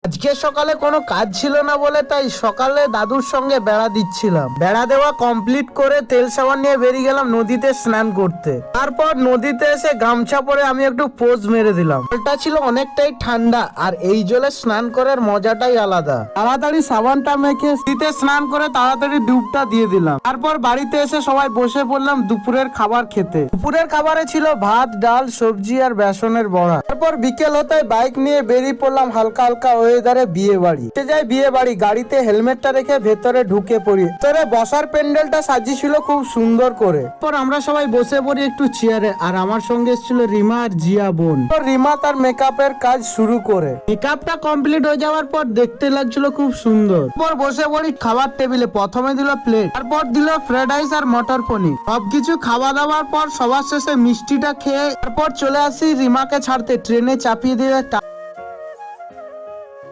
আজকে সকালে কোনো কাজ ছিল না বলে তাই সকালে দাদুর সঙ্গে বেড়া দিচ্ছিলাম। বেড়া দেওয়া কমপ্লিট করে তেল সাবান নিয়ে বেরিয়ে গেলাম নদীতে স্নান করতে। তারপর নদীতে এসে গামছা পরে আমি একটু পোজ মেরে দিলাম। জলটা ছিল অনেকটাই ঠান্ডা আর এই জলে স্নান করার মজাটাই আলাদা। তাড়াতাড়ি সাবানটা মেখে শীতে স্নান করে তাড়াতাড়ি ডুবটা দিয়ে দিলাম। তারপর বাড়িতে এসে সবাই বসে পড়লাম দুপুরের খাবার খেতে। দুপুরের খাবারে ছিল ভাত, ডাল, সবজি আর বেসনের বড়া। তারপর বিকেল হতে বাইক নিয়ে বেরিয়ে পড়লাম হালকা হালকা ওয়েদারে বিয়ে বাড়ি। যাই বিয়ে বাড়ি, গাড়িতে হেলমেটটা রেখে ভেতরে ঢুকে পড়ি। ভেতরে বসার প্যান্ডেলটা সাজিয়েছিল খুব সুন্দর করে। তারপর আমরা সবাই বসে পড়ি একটু চেয়ারে, আর আমার সঙ্গে এসেছিল রিমা আর জিয়া বোন। রিমা তার মেকআপের কাজ শুরু করে। মেকআপটা কমপ্লিট হয়ে যাওয়ার পর দেখতে লাগছিল খুব সুন্দর। তারপর বসে পড়ি খাবার টেবিলে। প্রথমে দিল প্লেট, তারপর দিল ফ্রাইড রাইস আর মটর পনির। সবকিছু খাওয়া দাওয়ার পর সবার শেষে মিষ্টিটা খেয়ে তারপর চলে আসি রিমাকে ছাড়তে। ট্রেনে চাপিয়ে দিয়ে